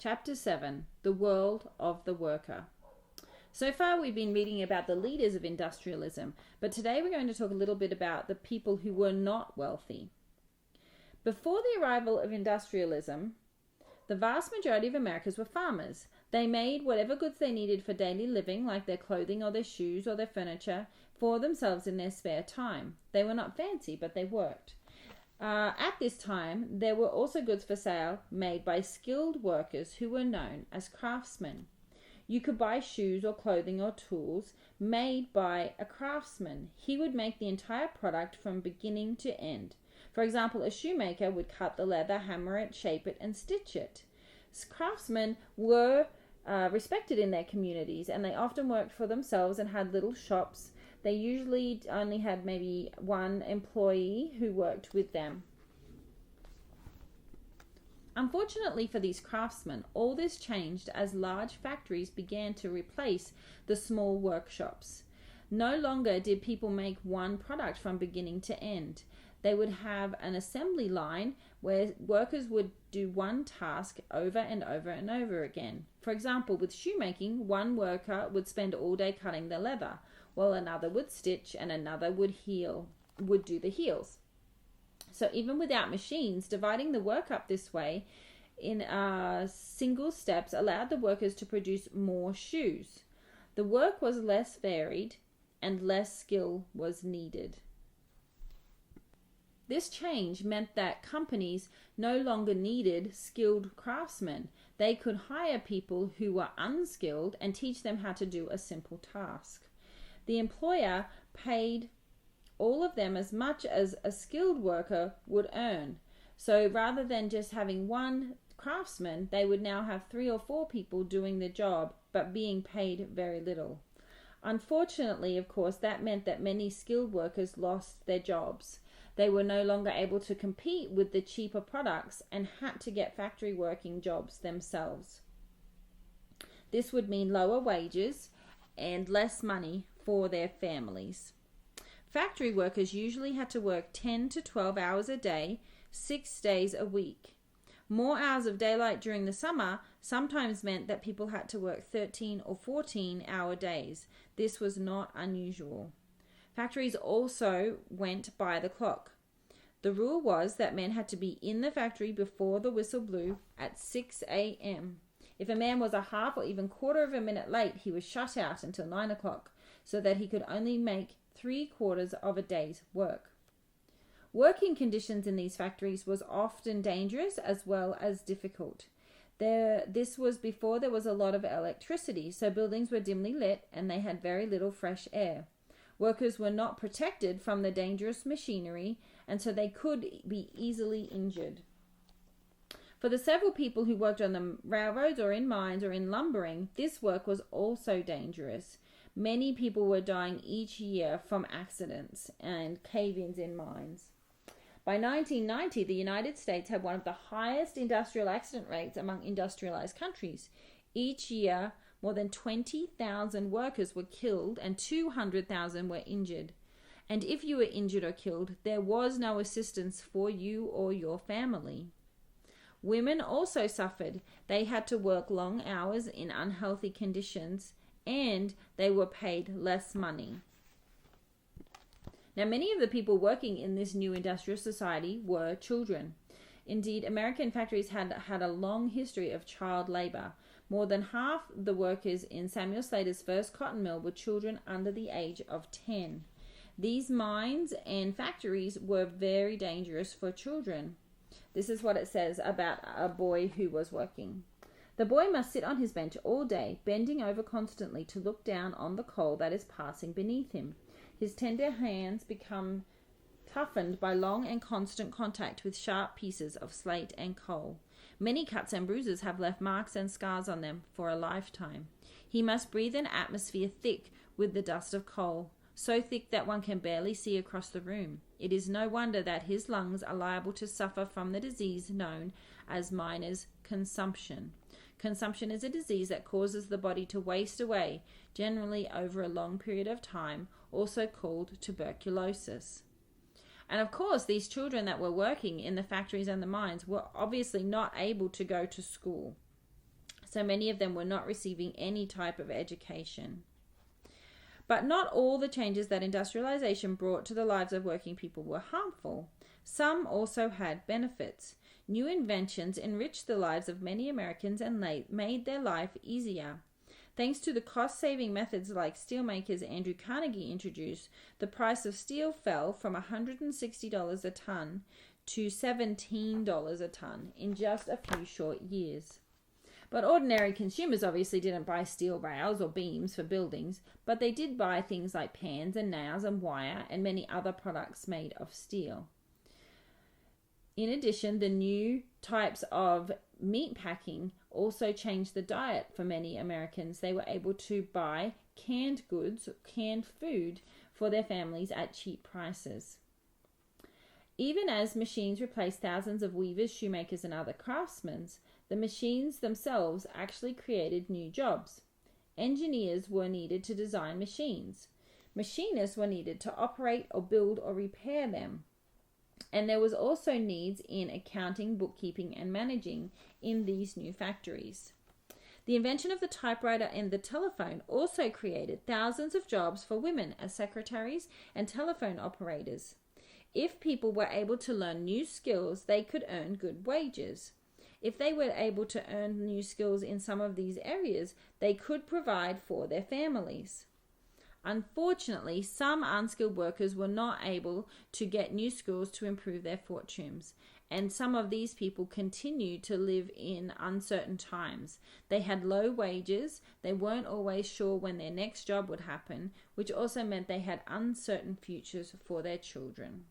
Chapter 7, The World of the Worker. So far we've been reading about the leaders of industrialism, but today we're going to talk a little bit about the people who were not wealthy. Before the arrival of industrialism, the vast majority of Americans were farmers. They made whatever goods they needed for daily living, like their clothing or their shoes or their furniture, for themselves in their spare time. They were not fancy, but they worked. At this time, there were also goods for sale made by skilled workers who were known as craftsmen. You could buy shoes or clothing or tools made by a craftsman. He would make the entire product from beginning to end. For example, a shoemaker would cut the leather, hammer it, shape it, and stitch it. Craftsmen were respected in their communities, and they often worked for themselves and had little shops. They usually only had maybe one employee who worked with them. Unfortunately for these craftsmen, all this changed as large factories began to replace the small workshops. No longer did people make one product from beginning to end. They would have an assembly line where workers would do one task over and over and over again. For example, with shoemaking, one worker would spend all day cutting the leather, while another would stitch and another would do the heels. So even without machines, dividing the work up this way in single steps allowed the workers to produce more shoes. The work was less varied and less skill was needed. This change meant that companies no longer needed skilled craftsmen. They could hire people who were unskilled and teach them how to do a simple task. The employer paid all of them as much as a skilled worker would earn. So rather than just having one craftsman, they would now have 3 or 4 people doing the job, but being paid very little. Unfortunately, of course, that meant that many skilled workers lost their jobs. They were no longer able to compete with the cheaper products and had to get factory working jobs themselves. This would mean lower wages and less money for their families. Factory workers usually had to work 10 to 12 hours a day, 6 days a week. More hours of daylight during the summer sometimes meant that people had to work 13 or 14-hour days. This was not unusual. Factories also went by the clock. The rule was that men had to be in the factory before the whistle blew at 6 a.m. If a man was a half or even quarter of a minute late, he was shut out until 9 o'clock, so that he could only make 3/4 of a day's work. Working conditions in these factories was often dangerous as well as difficult. This was before there was a lot of electricity, so buildings were dimly lit and they had very little fresh air. Workers were not protected from the dangerous machinery, and so they could be easily injured. For the several people who worked on the railroads or in mines or in lumbering, this work was also dangerous. Many people were dying each year from accidents and cave-ins in mines. By 1990, the United States had one of the highest industrial accident rates among industrialized countries. Each year, more than 20,000 workers were killed and 200,000 were injured. And if you were injured or killed, there was no assistance for you or your family. Women also suffered. They had to work long hours in unhealthy conditions, and they were paid less money. Now, many of the people working in this new industrial society were children. Indeed, American factories had a long history of child labor. More than half the workers in Samuel Slater's first cotton mill were children under the age of 10. These mines and factories were very dangerous for children. This is what it says about a boy who was working. The boy must sit on his bench all day, bending over constantly to look down on the coal that is passing beneath him. His tender hands become toughened by long and constant contact with sharp pieces of slate and coal. Many cuts and bruises have left marks and scars on them for a lifetime. He must breathe an atmosphere thick with the dust of coal, so thick that one can barely see across the room. It is no wonder that his lungs are liable to suffer from the disease known as miner's consumption. Consumption is a disease that causes the body to waste away, generally over a long period of time, also called tuberculosis. And of course, these children that were working in the factories and the mines were obviously not able to go to school. so many of them were not receiving any type of education. But not all the changes that industrialization brought to the lives of working people were harmful. Some also had benefits. New inventions enriched the lives of many Americans and made their life easier. Thanks to the cost-saving methods like steelmakers Andrew Carnegie introduced, the price of steel fell from $160 a ton to $17 a ton in just a few short years. But ordinary consumers obviously didn't buy steel rails or beams for buildings, but they did buy things like pans and nails and wire and many other products made of steel. In addition, the new types of meat packing also changed the diet for many Americans. They were able to buy canned goods, canned food for their families at cheap prices. Even as machines replaced thousands of weavers, shoemakers, and other craftsmen, the machines themselves actually created new jobs. Engineers were needed to design machines. Machinists were needed to operate or build or repair them. And there was also needs in accounting, bookkeeping, and managing in these new factories. The invention of the typewriter and the telephone also created thousands of jobs for women as secretaries and telephone operators. If people were able to learn new skills, they could earn good wages. If they were able to earn new skills in some of these areas, they could provide for their families. Unfortunately, some unskilled workers were not able to get new skills to improve their fortunes, and some of these people continued to live in uncertain times. They had low wages, they weren't always sure when their next job would happen, which also meant they had uncertain futures for their children.